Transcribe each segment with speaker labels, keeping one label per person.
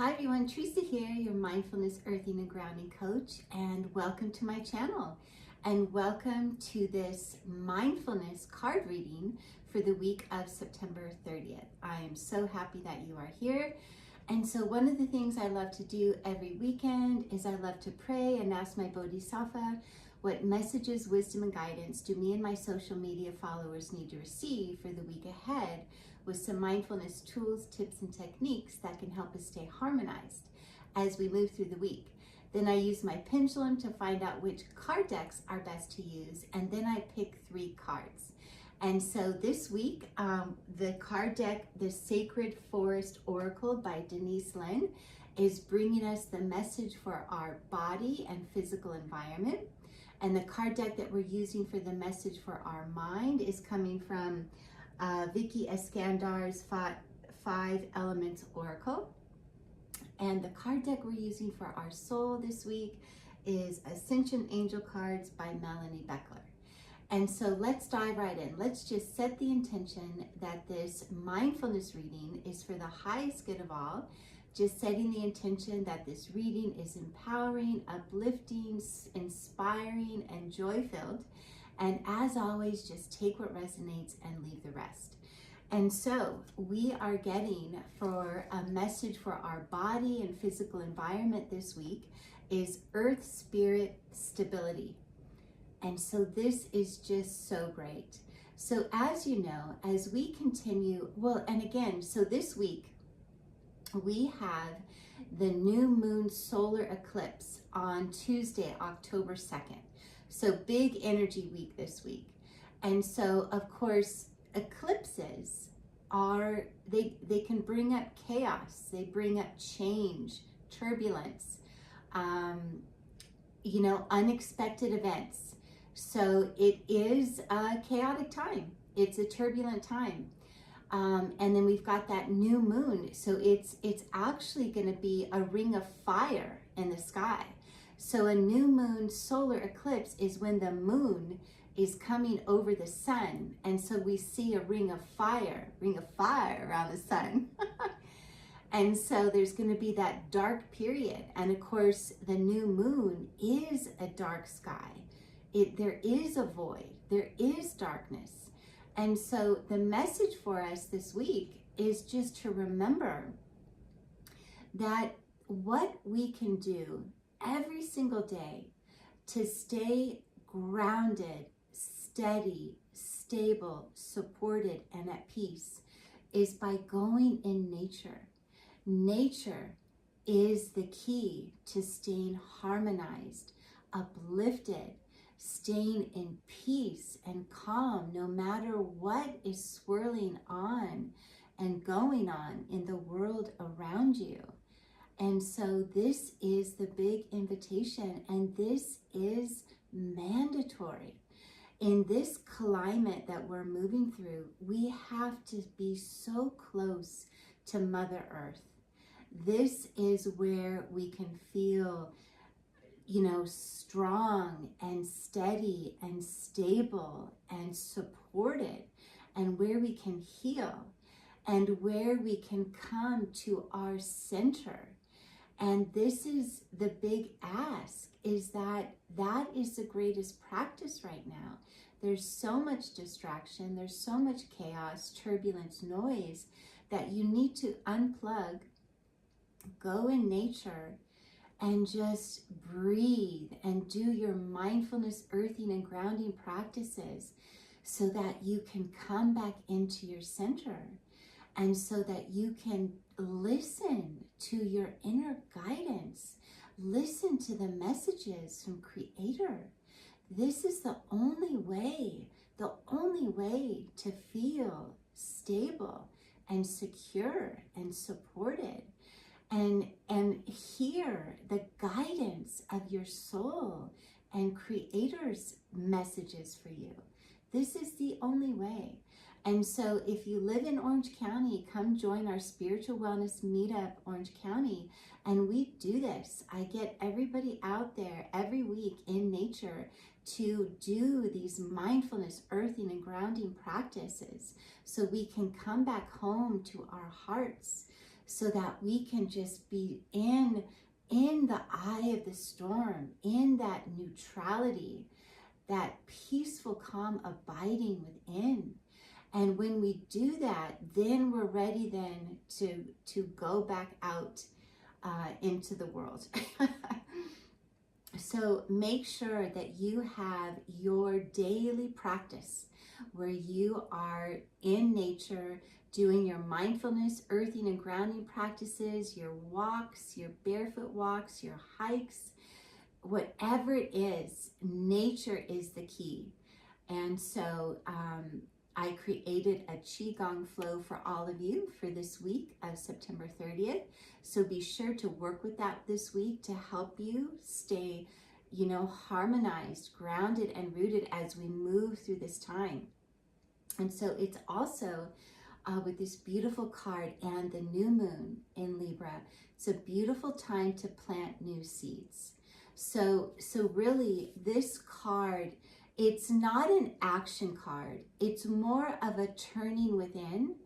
Speaker 1: Hi everyone, Teresa here, your mindfulness earthing and grounding coach, and welcome to my channel. And welcome to this mindfulness card reading for the week of September 30th. I am so happy that you are here. And so one of the things I love to do every weekend is I love to pray and ask my Bodhisattva what messages, wisdom, and guidance do me and my social media followers need to receive for the week ahead, with some mindfulness tools, tips, and techniques that can help us stay harmonized as we move through the week. Then I use my pendulum to find out which card decks are best to use, and then I pick 3 cards. And so this week, the card deck, the Sacred Forest Oracle by Denise Lynn, is bringing us the message for our body and physical environment. And the card deck that we're using for the message for our mind is coming from Vicky Escandar's 5 Elements Oracle. And the card deck we're using for our soul this week is Ascension Angel Cards by Melanie Beckler. And so let's dive right in. Let's just set the intention that this mindfulness reading is for the highest good of all. Just setting the intention that this reading is empowering, uplifting, inspiring, and joy-filled. And as always, just take what resonates and leave the rest. And so we are getting, for a message for our body and physical environment this week, is Earth Spirit Stability. And so this is just so great. So as you know, as we continue, so this week, we have the new moon solar eclipse on Tuesday, October 2nd. So big energy week this week. And so, of course, eclipses are, they can bring up chaos. They bring up change, turbulence, unexpected events. So it is a chaotic time. It's a turbulent time. And then we've got that new moon. So it's actually going to be a ring of fire in the sky. So a new moon solar eclipse is when the moon is coming over the sun. And so we see a ring of fire around the sun. And so there's going to be that dark period. And of course, the new moon is a dark sky. There is a void. There is darkness. And so the message for us this week is just to remember that what we can do every single day to stay grounded, steady, stable, supported, and at peace is by going in nature. Nature is the key to staying harmonized, uplifted, staying in peace and calm no matter what is swirling on and going on in the world around you. And so this is the big invitation, and this is mandatory. In this climate that we're moving through, we have to be so close to Mother Earth. This is where we can feel strong and steady and stable and supported, and where we can heal and where we can come to our center. And this is the big ask, is that is the greatest practice right now. There's so much distraction, there's so much chaos, turbulence, noise, that you need to unplug, go in nature, and just breathe and do your mindfulness earthing and grounding practices so that you can come back into your center, and so that you can listen to your inner guidance, listen to the messages from Creator. This is the only way to feel stable and secure and supported. And hear the guidance of your soul and Creator's messages for you. This is the only way. And so if you live in Orange County, come join our Spiritual Wellness Meetup Orange County. And we do this. I get everybody out there every week in nature to do these mindfulness, earthing, and grounding practices so we can come back home to our hearts, so that we can just be in the eye of the storm, in that neutrality, that peaceful, calm abiding within. And when we do that, then we're ready then to go back out into the world. So make sure that you have your daily practice where you are in nature, doing your mindfulness, earthing and grounding practices, your walks, your barefoot walks, your hikes, whatever it is, nature is the key. And so I created a Qi Gong Flow for all of you for this week of September 30th. So be sure to work with that this week to help you stay, harmonized, grounded, and rooted as we move through this time. And so it's also with this beautiful card and the new moon in Libra. It's a beautiful time to plant new seeds. So really this card, it's not an action card. It's more of a turning within,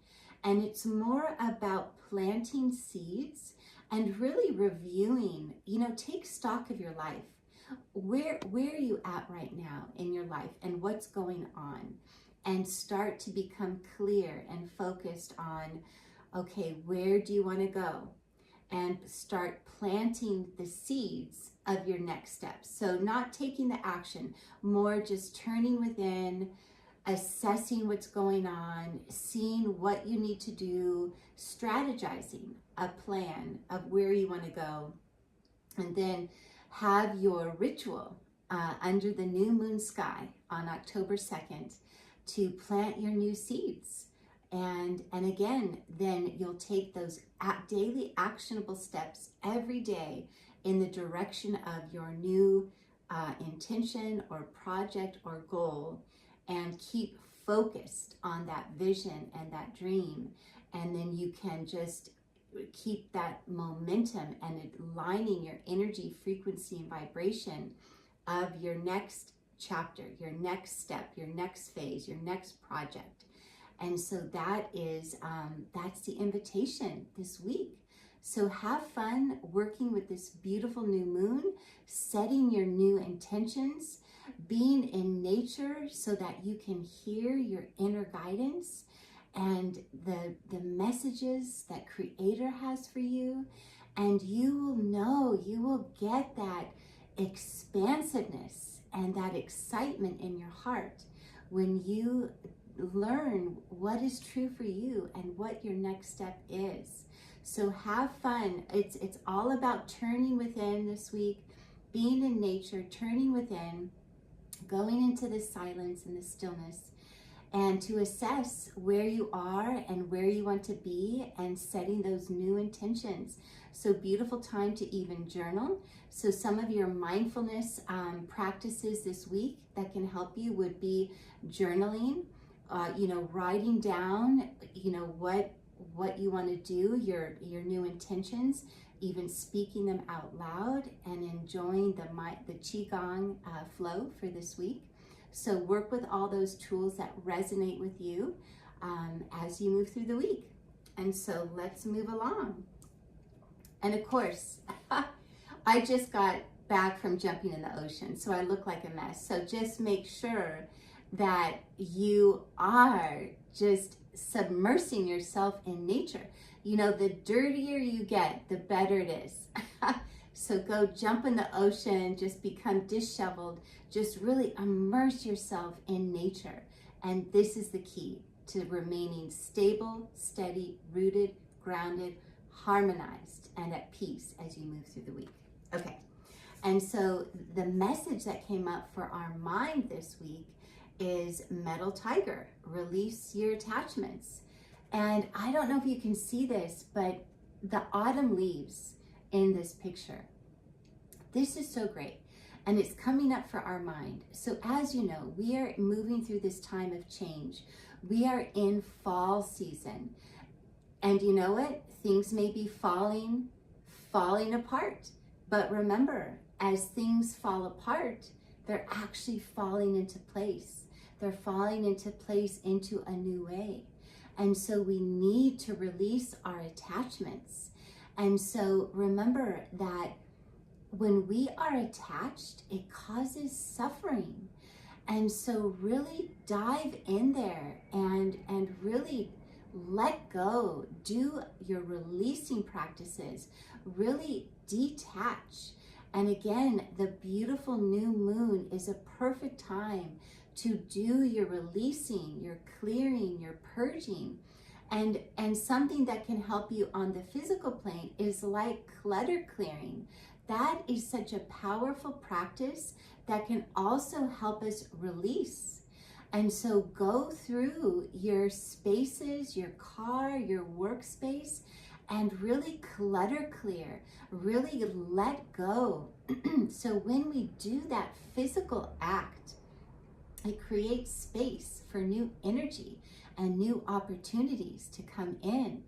Speaker 1: and it's more about planting seeds and really reviewing, take stock of your life. Where are you at right now in your life and what's going on? And start to become clear and focused on, okay, where do you want to go? And start planting the seeds of your next steps. So not taking the action, more just turning within, assessing what's going on, seeing what you need to do, strategizing a plan of where you want to go, and then have your ritual under the new moon sky on October 2nd to plant your new seeds. And again, then you'll take those daily actionable steps every day in the direction of your new intention or project or goal, and keep focused on that vision and that dream. And then you can just keep that momentum and aligning your energy, frequency, and vibration of your next chapter, your next step, your next phase, your next project. And so that is, that's the invitation this week. So have fun working with this beautiful new moon, setting your new intentions, being in nature so that you can hear your inner guidance and the messages that Creator has for you. And you will know, you will get that expansiveness and that excitement in your heart when you learn what is true for you and what your next step is. So have fun. It's all about turning within this week, being in nature, turning within, going into the silence and the stillness, and to assess where you are and where you want to be and setting those new intentions. So beautiful time to even journal. So some of your mindfulness practices this week that can help you would be journaling, writing down, what you want to do, your new intentions, even speaking them out loud, and enjoying the Qi Gong flow for this week. So work with all those tools that resonate with you as you move through the week. And so let's move along. And of course, I just got back from jumping in the ocean, so I look like a mess. So just make sure that you are just submersing yourself in nature. The dirtier you get, the better it is. So go jump in the ocean, just become disheveled, just really immerse yourself in nature. And this is the key to remaining stable, steady, rooted, grounded, harmonized, and at peace as you move through the week. Okay, and so the message that came up for our mind this week is Metal Tiger, release your attachments. And I don't know if you can see this, but the autumn leaves in this picture. This is so great. And it's coming up for our mind. So as you know, we are moving through this time of change. We are in fall season. And you know what? Things may be falling apart. But remember, as things fall apart, they're actually falling into place. They're falling into place into a new way. And so we need to release our attachments. And so remember that when we are attached, it causes suffering. And so really dive in there and really let go. Do your releasing practices. Really detach. And again, the beautiful new moon is a perfect time to do your releasing, your clearing, your purging. And something that can help you on the physical plane is like clutter clearing. That is such a powerful practice that can also help us release. And so go through your spaces, your car, your workspace, and really clutter clear, really let go. So when we do that physical act, it creates space for new energy and new opportunities to come in.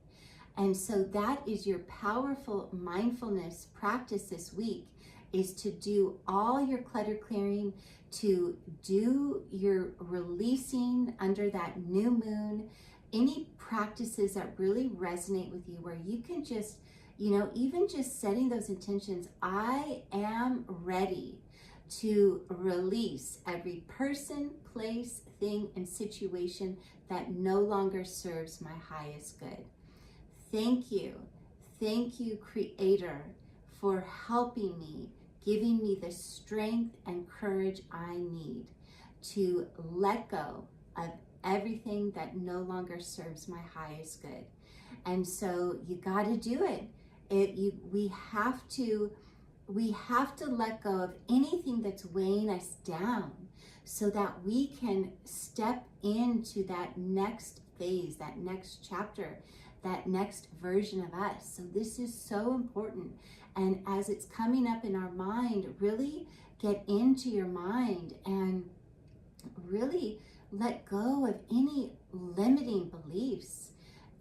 Speaker 1: And so that is your powerful mindfulness practice this week, is to do all your clutter clearing, to do your releasing under that new moon, any practices that really resonate with you, where you can just, even just setting those intentions, I am ready to release every person, place, thing, and situation that no longer serves my highest good. Thank you, Creator, for helping me, giving me the strength and courage I need to let go of everything that no longer serves my highest good. And so you got to do it. We have to let go of anything that's weighing us down, so that we can step into that next phase, that next chapter, that next version of us. So this is so important. And as it's coming up in our mind, really get into your mind and really let go of any limiting beliefs,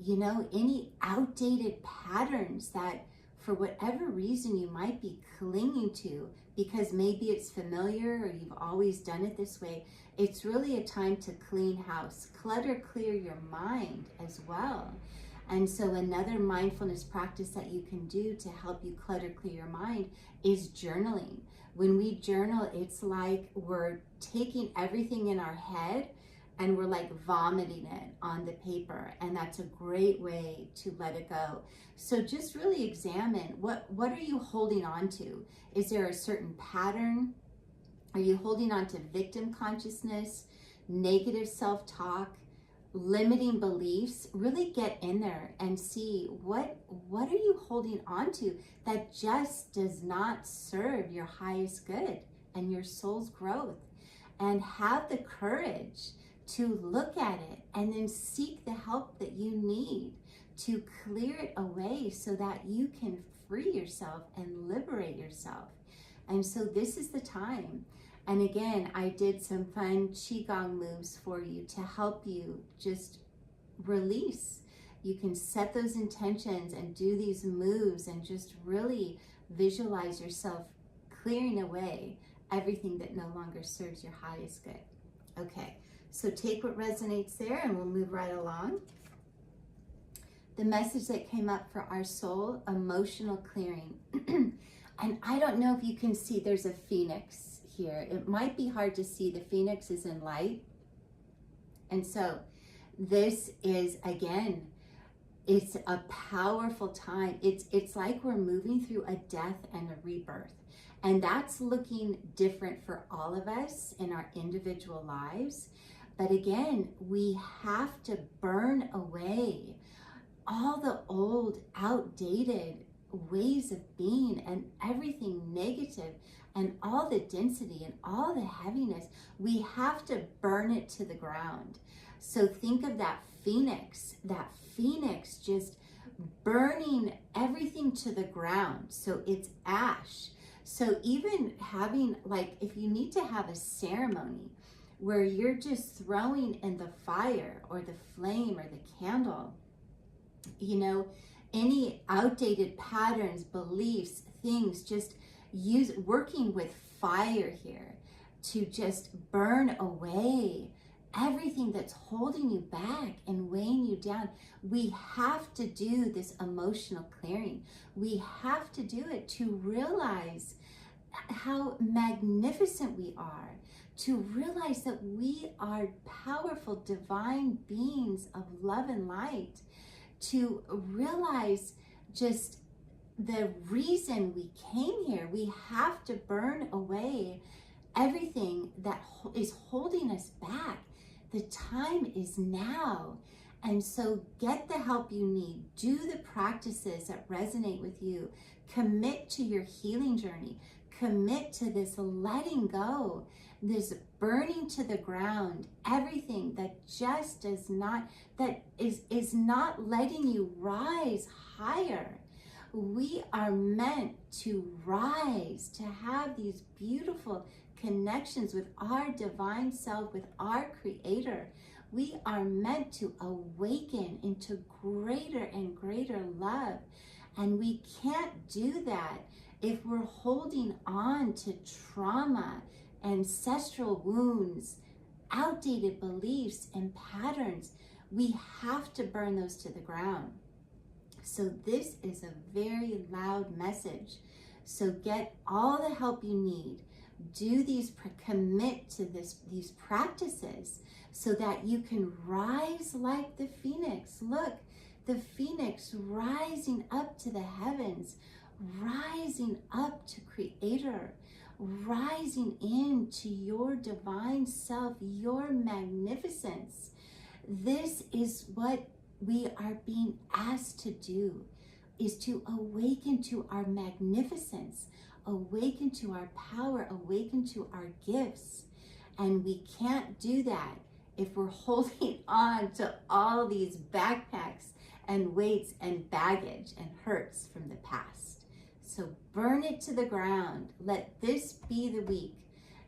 Speaker 1: any outdated patterns that for whatever reason you might be clinging to, because maybe it's familiar or you've always done it this way. It's really a time to clean house, clutter clear your mind as well. And so another mindfulness practice that you can do to help you clutter clear your mind is journaling. When we journal, it's like we're taking everything in our head and we're like vomiting it on the paper. And that's a great way to let it go. So just really examine, what are you holding on to? Is there a certain pattern? Are you holding on to victim consciousness, negative self-talk, limiting beliefs? Really get in there and see what are you holding on to that just does not serve your highest good and your soul's growth. And have the courage to look at it and then seek the help that you need to clear it away so that you can free yourself and liberate yourself. And so this is the time. And again, I did some fun Qigong moves for you to help you just release. You can set those intentions and do these moves and just really visualize yourself clearing away everything that no longer serves your highest good. Okay, so take what resonates there and we'll move right along. The message that came up for our soul, emotional clearing. And I don't know if you can see, there's a phoenix here. It might be hard to see. The phoenix is in light. And so this is, again, it's a powerful time. It's like we're moving through a death and a rebirth. And that's looking different for all of us in our individual lives. But again, we have to burn away all the old, outdated ways of being and everything negative and all the density and all the heaviness. We have to burn it to the ground. So think of that phoenix just burning everything to the ground. So it's ash. So even having, like, if you need to have a ceremony where you're just throwing in the fire or the flame or the candle, any outdated patterns, beliefs, things, just working with fire here to just burn away everything that's holding you back and weighing you down. We have to do this emotional clearing. We have to do it to realize how magnificent we are, to realize that we are powerful divine beings of love and light, to realize just the reason we came here. We have to burn away everything that is holding us back. The time is now. And so get the help you need. Do the practices that resonate with you. Commit to your healing journey. Commit to this letting go, this burning to the ground, everything that just does not, that is not letting you rise higher. We are meant to rise, to have these beautiful connections with our divine self, with our creator. We are meant to awaken into greater and greater love. And we can't do that if we're holding on to trauma, ancestral wounds, outdated beliefs and patterns. We have to burn those to the ground. So this is a very loud message. So get all the help you need. Do these, commit to these practices so that you can rise like the phoenix. Look, the phoenix rising up to the heavens, rising up to Creator, rising into your divine self, your magnificence. This is what we are being asked to do, is to awaken to our magnificence, awaken to our power, awaken to our gifts. And we can't do that if we're holding on to all these backpacks and weights and baggage and hurts from the past. So burn it to the ground. Let this be the week,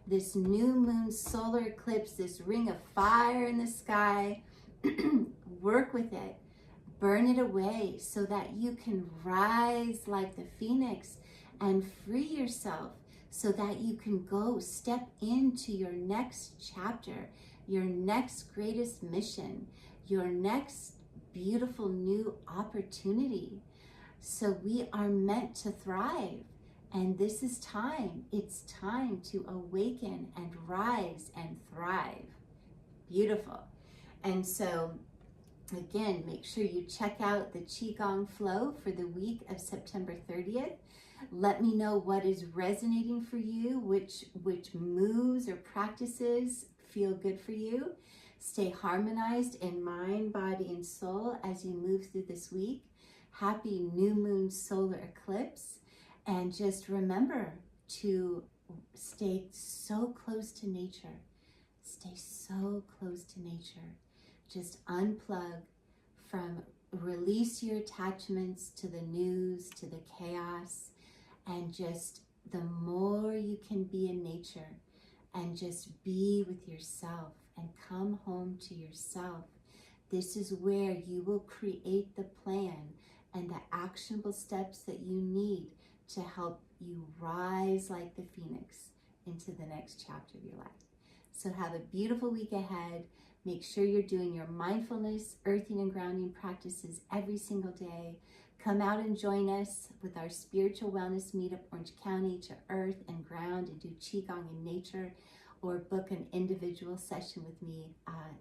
Speaker 1: this new moon solar eclipse, this ring of fire in the sky. Work with it. Burn it away so that you can rise like the phoenix and free yourself, so that you can go step into your next chapter, your next greatest mission, your next beautiful new opportunity. So we are meant to thrive, and this is time. It's time to awaken and rise and thrive. Beautiful. And so again, make sure you check out the Qi Gong Flow for the week of September 30th. Let me know what is resonating for you, which moves or practices feel good for you. Stay harmonized in mind, body, and soul as you move through this week. Happy new moon solar eclipse. And just remember to stay so close to nature. Stay so close to nature. Just unplug from, release your attachments to the news, to the chaos, and just the more you can be in nature and just be with yourself and come home to yourself. This is where you will create the plan and the actionable steps that you need to help you rise like the phoenix into the next chapter of your life. So have a beautiful week ahead. Make sure you're doing your mindfulness, earthing, and grounding practices every single day. Come out and join us with our spiritual wellness meetup, Orange County, to earth and ground and do Qigong in nature, or book an individual session with me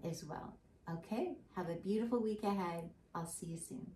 Speaker 1: as well. Okay, have a beautiful week ahead. I'll see you soon.